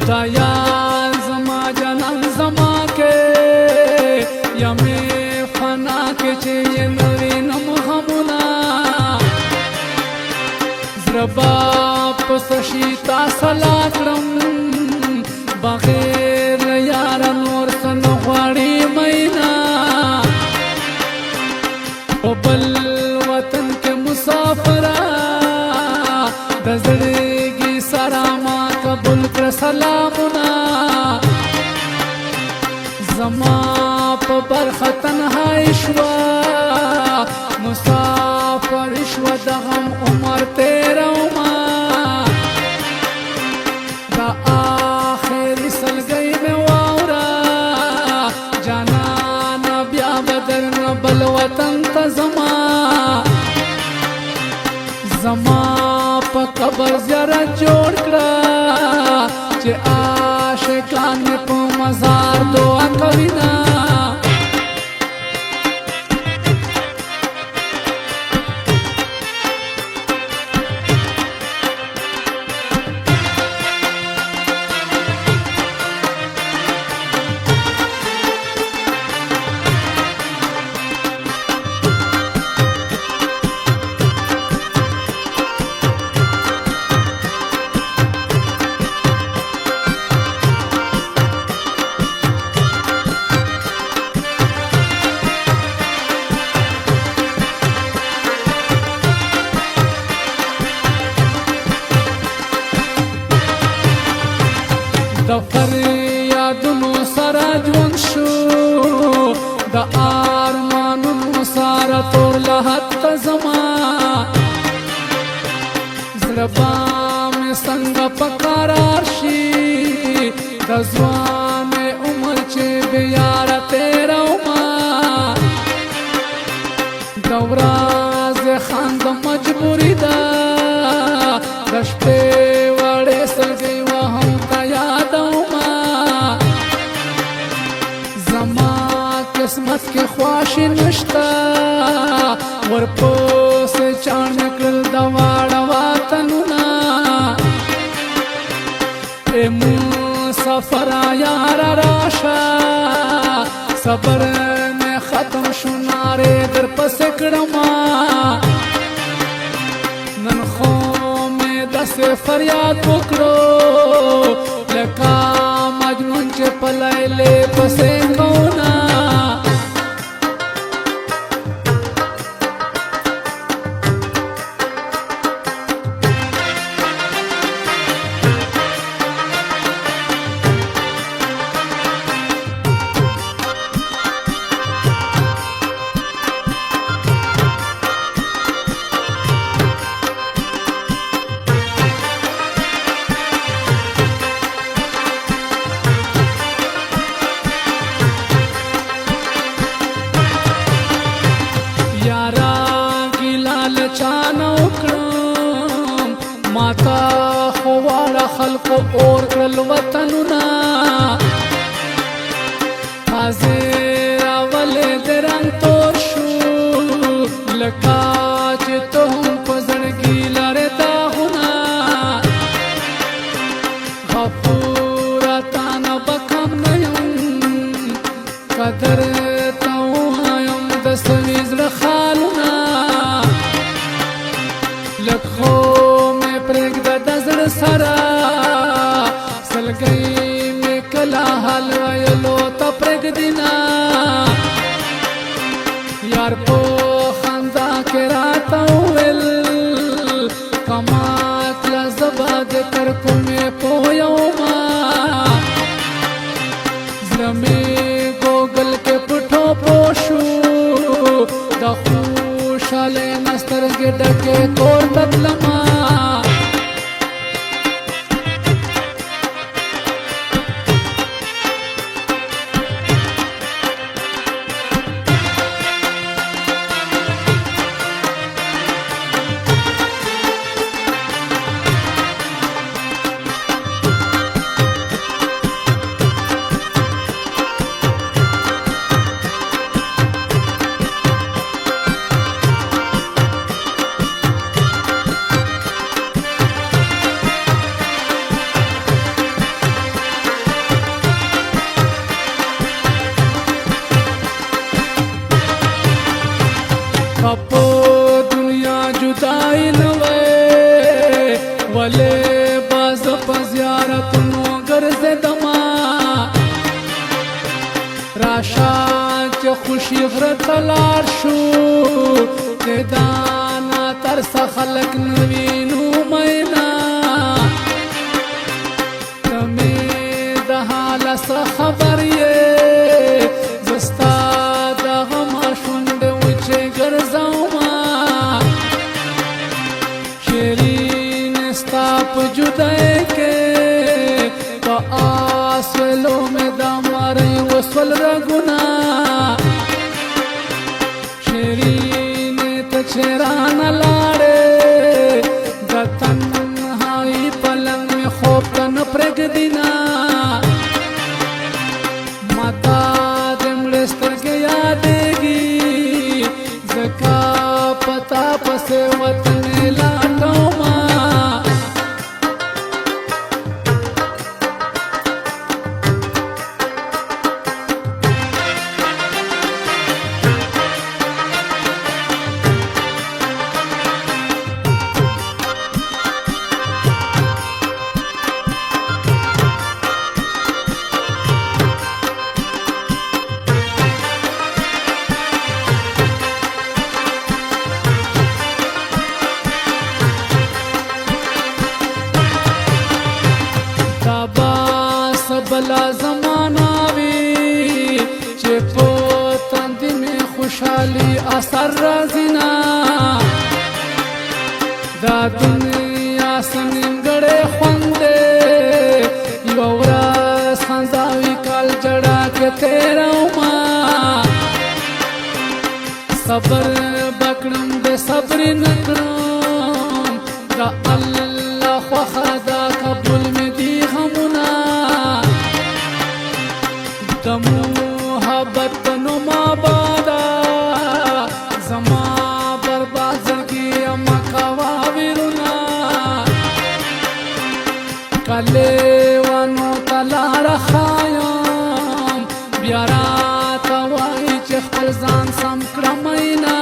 दयाल زما جنان زما کې یمه فنا کې چې نوې نم همنا زربا پس شیتا سلا کړم بغیر یار نور سن غواړي مینا او بل وطن کې مسافرا د زړګي سراما قبول کړ سلامونه زما په برخه تنهایی شوا مسافر شوا د غم عمر تیروما دا آخری سلګۍ مې واورا جانانا بیا بدر نه بل وطن ته زما په قبر زیارت جوړ کړه چې عاشقان مې په مزار دعا کوي نه د فریادونو سره ژوند شو د ارمانونو سره تور لحد ته زما زړه به مې څنګه په قرار شي د ځوان عمر چې بې یاره تېرومه د ورځې خنده مجبوري ده د شپې وړې سلګۍ وهم قسمت کې خواشي نشتا ورپسې چاڼ کړل د واړه وطنونه ای مسافره یاره راشه صبر مې ختم شو نارې درپسې کړمه نن خو مې داسې فریاد وکړو لکه مجنون چې په لیلې پسې کوونه چانه وکړم ماته خو واړه خلقو اور کړل وطنونه تازه راولې د رنګ تور شو لکه چې ته هم په زړګي لرې داغونه غفوره تا نه به کم نه یم قدر ته ووایم د سوي زړه خالونه لږ خو مې پرېږده د زړه سره سلګۍ مې کله حال ویلو ته پرېږدي نه یار په خندا کې راته وویل که ما کله زه به د تر کومې پویومه زړه مې ګوګل کې پټو پوه شو د خوشحالۍ نه سترګې ډکې کور ته تلمه په زیارتونو ګرځېدما راشه چې خوشي غره ته لاړ شو دانا ترسه خلک نه وینو مینا ته مې د حاله څه خبر یې زه ستا دغه ماشونډې وچې ګرځومه شیرین ستا په جدای کې په آس ویلو مې د مرۍ وسول رګونه شیرین ته چې رانه لاړې د تنهایي پلنګ مې خوب ته نه پرېږدینه ما تا د مړې سترګې یادېږي ځکه په تا پسې وطن یې لټومه بلا زمانہ وی چې په تندې مې خوشحالي اثر راځينا دا دنیا سنګړې خوندې یو ورځ خنځاوي کال جړا کې تیروما صبر بکړم د صبر نکړم دا الله خوخه دا قبول مې دی غمونه د محبت نو ما بادا زما برباد زړګي اما کوا ویرونا کله وانو تلار خایم بیا راته وای چې خپل ځان سم کړمینا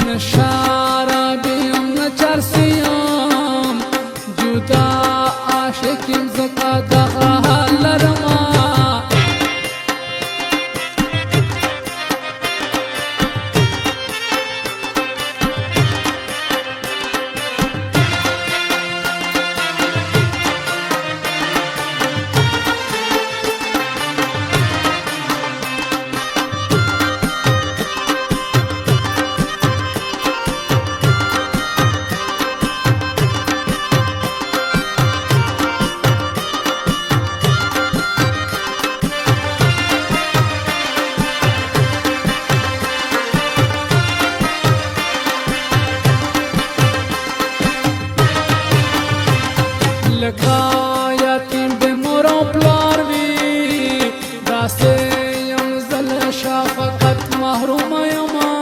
نشاربیم نه چرسیم جدا عاشقیم زکا دغه لرما لکه یتیم د مور او پلار وي داسې یم زه له شفقت محرومه یمه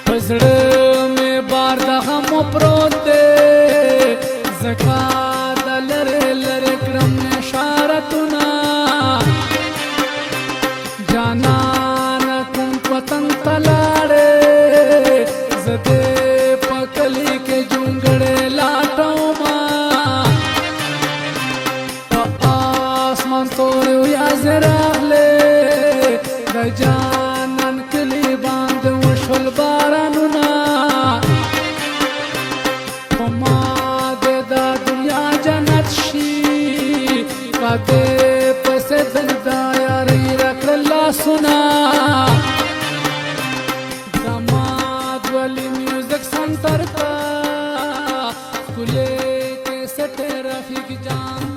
په زړه مې بار د غمو پروت دی ځکه د لرې لرې کړم اشارتونه جانانه کوم وطن ته لاړې زه دې په کلي کې جونګړې د جانان کلی باندې وشول بارانونه په ما دې دا دنیا جنت شي په دې پسې زنده یاري راکړل لاسونه زما دولی میوزک سنټر ته ښکلې کیسټ رفیق جان